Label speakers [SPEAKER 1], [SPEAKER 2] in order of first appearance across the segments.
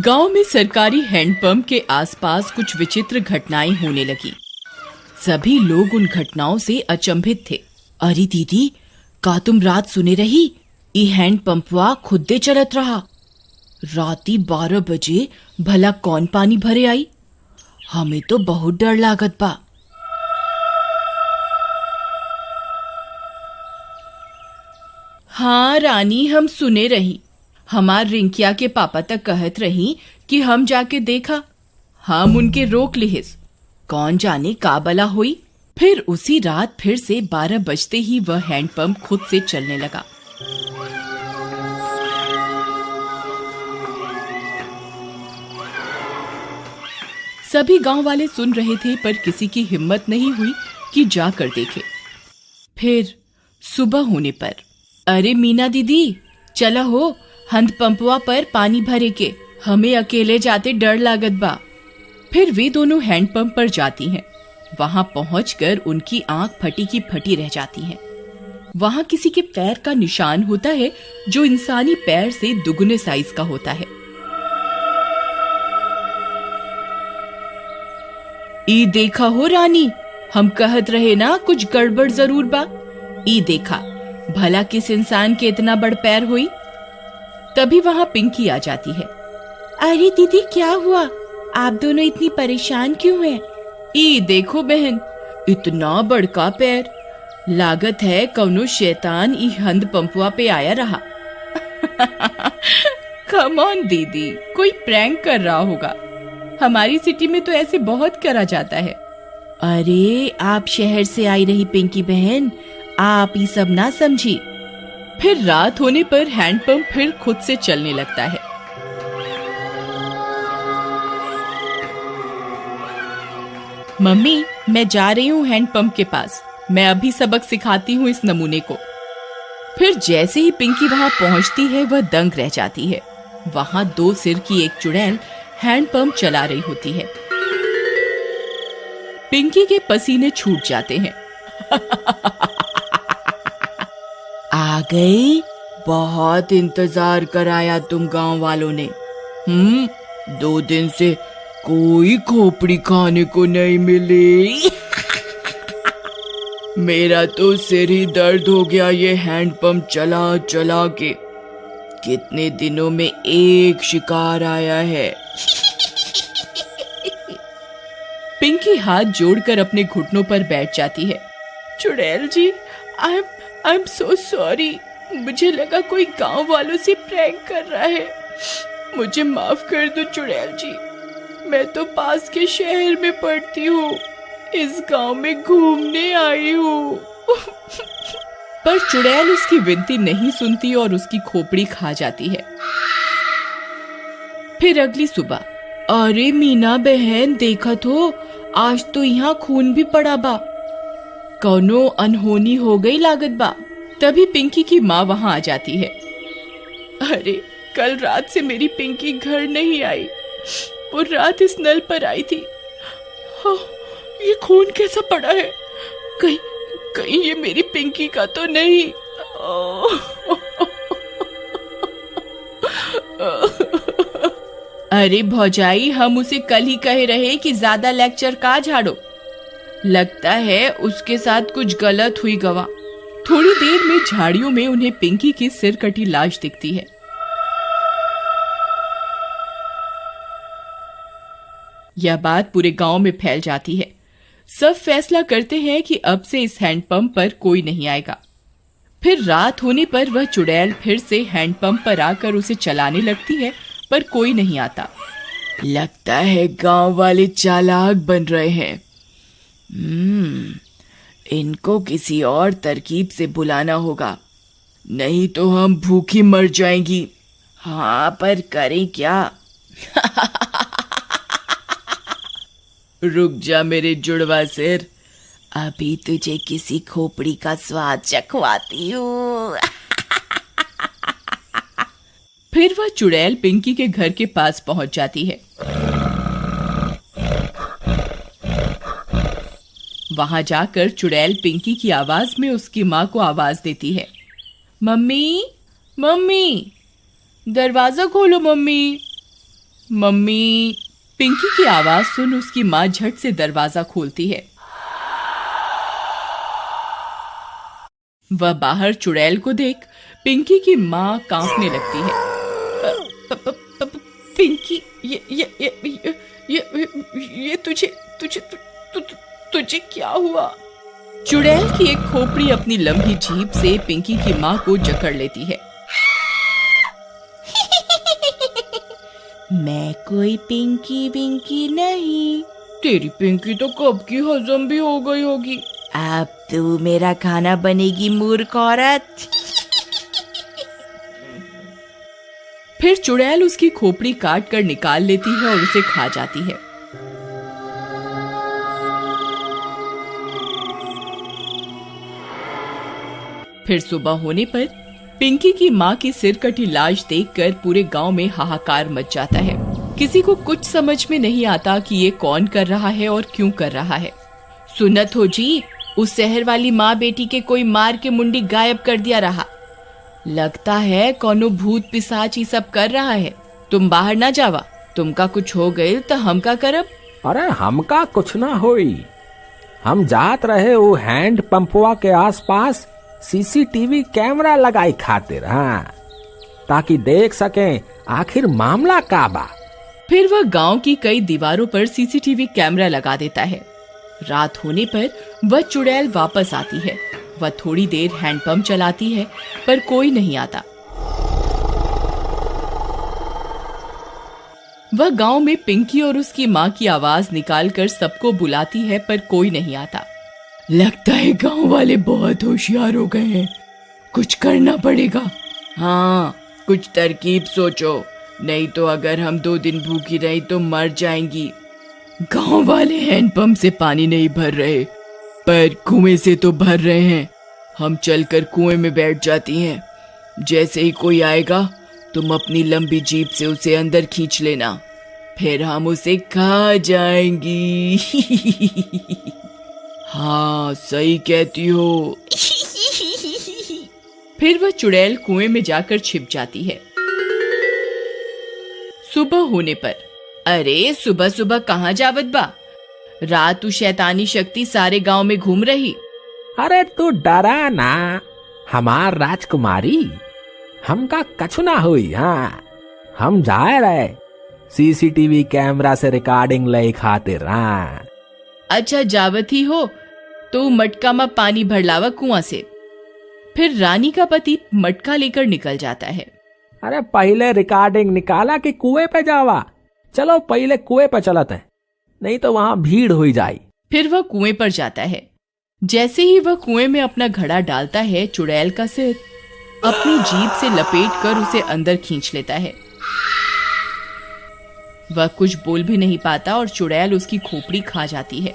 [SPEAKER 1] गांव में सरकारी हैंडपंप के आसपास कुछ विचित्र घटनाएं होने लगी। सभी लोग उन घटनाओं से अचंभित थे। अरे दीदी, का तुम रात सुने रही? ये हैंडपंपवा खुदे चलत रहा। राती 12 बजे भला कौन पानी भरे आई? हमें तो बहुत डर लागत बा। हाँ रानी, हम सुने रही। हमार रिंकिया के पापा तक कहत रही कि हम जाके देखा। हम उनके रोक लिहिस। कौन जाने का बला हुई। फिर उसी रात फिर से 12 बजते ही वह हैंडपंप खुद से चलने लगा। सभी गांव वाले सुन रहे थे, पर किसी की हिम्मत नहीं हुई कि जाकर देखे। फिर सुबह होने पर, अरे मीना दीदी, चला हो, हैंडपंपवा पर पानी भरे के। हमें अकेले जाते डर लागत बा। फिर वे दोनों हैंडपंप पर जाती हैं। वहां पहुंचकर उनकी आंख फटी की फटी रह जाती है। वहां किसी के पैर का निशान होता है जो इंसानी पैर से दुगने साइज का होता है। ई देखा हो रानी, हम कहत रहे ना कुछ गड़बड़ जरूर बा। ई देखा, भला किस इंसान के इतना बड़ पैर हुई। तभी वहां पिंकी आ जाती है। अरे दीदी, क्या हुआ? आप दोनों इतनी परेशान क्यों हैं? ई देखो बहन, इतना बड़का पैर। लागत है कौनो शैतान ई हैंडपंपवा पे आया रहा। कम ऑन दीदी, कोई प्रैंक कर रहा होगा। हमारी सिटी में तो ऐसे बहुत करा जाता है। अरे आप शहर से आई रही पिंकी बहन, आप ये सब ना समझी। फिर रात होने पर हैंडपंप फिर खुद से चलने लगता है। मम्मी, मैं जा रही हूँ हैंडपंप के पास। मैं अभी सबक सिखाती हूँ इस नमूने को। फिर जैसे ही पिंकी वहां पहुंचती है, वह दंग रह जाती है। वहां 2 सिर की एक चुड़ैल हैंडपंप चला रही होती है। पिंकी के पसीने छूट जाते हैं। आ गई? बहुत इंतजार कराया तुम गांव वालों ने। 2 दिन से कोई खोपड़ी खाने को नहीं मिली। मेरा तो सिर ही दर्द हो गया ये हैंडपंप चला चला के। कितने दिनों में एक शिकार आया है। पिंकी हाथ जोड़कर अपने घुटनों पर बैठ जाती है। चुड़ैल जी, आई एम सो सॉरी। मुझे लगा कोई गांव वालों से प्रैंक कर रहा है। मुझे माफ कर दो चुड़ैल जी। मैं तो पास के शहर में पढ़ती हूँ। इस गांव में घूमने आई हूँ। पर चुड़ैल उसकी विनती नहीं सुनती और उसकी खोपड़ी खा जाती है। फिर अगली सुबह, अरे मीना बहन, देखत हो, आज तो यहाँ खून भी पड़ा बा। कौनो अनहोनी हो गई लागत बा। तभी पिंकी की माँ वहां आ जाती है। अरे कल रात से मेरी पिंकी घर नहीं आई। वो रात इस नल पर आई थी। हाँ, ये खून कैसा पड़ा है? कहीं ये मेरी पिंकी का तो नहीं। अरे भौजाई, हम उसे कल ही कहे रहे कि ज्यादा लेक्चर का झाड़ो। लगता है उसके साथ कुछ गलत हुई गवा। थोड़ी देर में झाड़ियों में उन्हें पिंकी की सिर कटी लाश दिखती है। यह बात पूरे गांव में फैल जाती है। सब फैसला करते हैं कि अब से इस हैंडपंप पर कोई नहीं आएगा। फिर रात होने पर वह चुड़ैल फिर से हैंडपंप पर आकर उसे चलाने लगती है, पर कोई नहीं आता। लगता है गांव वाले चालाक बन रहे हैं। इनको किसी और तरकीब से बुलाना होगा, नहीं तो हम भूखी मर जाएंगी। हाँ, पर करें क्या? रुक जा मेरे जुड़वा सिर, अभी तुझे किसी खोपड़ी का स्वाद चखवाती हूँ। फिर वह चुड़ैल पिंकी के घर के पास पहुंच जाती है। वहां जाकर चुड़ैल पिंकी की आवाज में उसकी माँ को आवाज देती है। मम्मी, मम्मी, दरवाजा खोलो मम्मी। मम्मी। पिंकी की आवाज सुन उसकी माँ झट से दरवाजा खोलती है। वह बाहर चुड़ैल को देख पिंकी की माँ कांपने लगती है। पिंकी, ये तुझे क्या हुआ? चुड़ैल की एक खोपड़ी अपनी लंबी जीभ से पिंकी की माँ को जकड़ लेती है। मैं कोई पिंकी विंकी नहीं। तेरी पिंकी तो कब की हजम भी हो गई होगी। अब तू मेरा खाना बनेगी मूर्ख औरत। फिर चुड़ैल उसकी खोपड़ी काट कर निकाल लेती है और उसे खा जाती है। फिर सुबह होने पर पिंकी की माँ की सिर कटी लाश देखकर पूरे गांव में हाहाकार मच जाता है। किसी को कुछ समझ में नहीं आता कि ये कौन कर रहा है और क्यों कर रहा है। सुनत हो जी, उस शहर वाली माँ बेटी के कोई मार के मुंडी गायब कर दिया रहा। लगता है कोनो भूत पिशाच ही सब कर रहा है। तुम बाहर ना जावा, तुमका कुछ हो गई तो हम का करब?
[SPEAKER 2] अरे हमका कुछ ना होई। हम जात रहे वो हैंड पंपवा के आसपास सीसीटीवी कैमरा लगाई खातिर, हाँ, ताकि देख सकें आखिर मामला का बा।
[SPEAKER 1] फिर वह गांव की कई दीवारों पर सीसीटीवी कैमरा लगा देता है। रात होने पर वह चुड़ैल वापस आती है। वह थोड़ी देर हैंडपंप चलाती है पर कोई नहीं आता। वह गांव में पिंकी और उसकी माँ की आवाज निकालकर सबको बुलाती है पर कोई नहीं आता। लगता है गांव वाले बहुत होशियार हो गए हैं, कुछ करना पड़ेगा। हाँ, कुछ तरकीब सोचो, नहीं तो अगर हम 2 दिन भूखी रही तो मर जाएंगी। गांव वाले हैंडपंप से पानी नहीं भर रहे पर कुएं से तो भर रहे हैं। हम चलकर कुएं में बैठ जाती हैं। जैसे ही कोई आएगा तुम अपनी लंबी जीभ से उसे अंदर खींच लेना, फिर हम उसे खा जाएंगी। हाँ, सही कहती हो। फिर वह चुड़ैल कुएं में जाकर छिप जाती है। सुबह होने पर, अरे सुबह सुबह कहाँ जावत बा? रात शैतानी शक्ति सारे गांव में घूम रही।
[SPEAKER 2] अरे तू डरा ना, हमार राजकुमारी, हमका कछु ना हुई। हाँ, हम जाए रहे सीसीटीवी कैमरा से रिकॉर्डिंग ले खातिर। हाँ,
[SPEAKER 1] अच्छा जावत ही हो तो मटका में पानी भर लावा कुआं से। फिर रानी का पति मटका लेकर निकल जाता है।
[SPEAKER 2] अरे पहले रिकॉर्डिंग निकाला कि कुएं पे जावा? चलो पहले कुएं पे चलते हैं, नहीं तो वहां भीड़ हो जाए।
[SPEAKER 1] फिर वह कुएं पर जाता है। जैसे ही वह कुएं में अपना घड़ा डालता है, चुड़ैल का सिर अपनी जीभ से लपेट कर उसे अंदर खींच लेता है। वह कुछ बोल भी नहीं पाता और चुड़ैल उसकी खोपड़ी खा जाती है।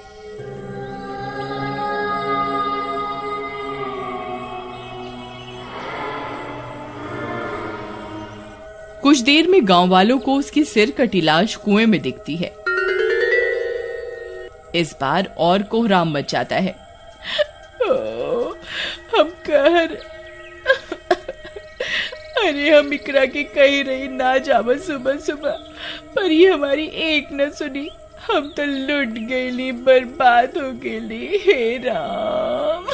[SPEAKER 1] कुछ देर में गांव वालों को उसकी सिर कटी लाश कुएं में दिखती है। इस बार और कोहराम मच जाता है। हम कहर, अरे हम इकरा के कही रही ना जावा सुबह सुबह, पर ये हमारी एक न सुनी। हम तो लुट गईली, बर्बाद हो गईली। हे राम।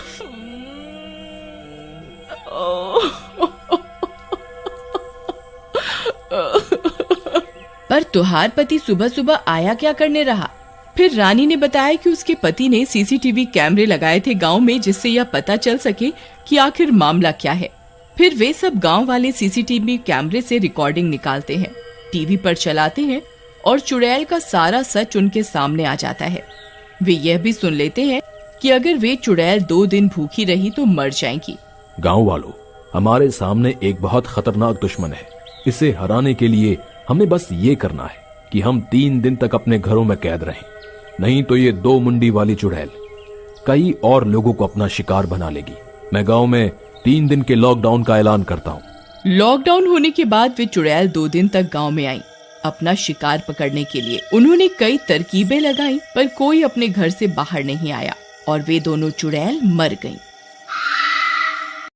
[SPEAKER 1] पर तुहार पति सुबह सुबह आया क्या करने रहा? फिर रानी ने बताया कि उसके पति ने सीसीटीवी कैमरे लगाए थे गांव में, जिससे यह पता चल सके कि आखिर मामला क्या है। फिर वे सब गांव वाले सीसीटीवी कैमरे से रिकॉर्डिंग निकालते हैं, टीवी पर चलाते हैं और चुड़ैल का सारा सच उनके सामने आ जाता है। वे यह भी सुन लेते हैं कि अगर वे चुड़ैल 2 दिन भूखी रही तो मर जाएंगी।
[SPEAKER 3] गांव वालों, हमारे सामने एक बहुत खतरनाक दुश्मन है। इसे हराने के लिए हमें बस ये करना है कि हम 3 दिन तक अपने घरों में कैद रहें, नहीं तो ये 2 मुंडी वाली चुड़ैल कई और लोगों को अपना शिकार बना लेगी। मैं गांव में 3 दिन के लॉकडाउन का ऐलान करता हूँ।
[SPEAKER 1] लॉकडाउन होने के बाद वे चुड़ैल 2 दिन तक गांव में आई अपना शिकार पकड़ने के लिए। उन्होंने कई तरकीबें लगाई पर कोई अपने घर से बाहर नहीं आया और वे दोनों चुड़ैल मर गईं।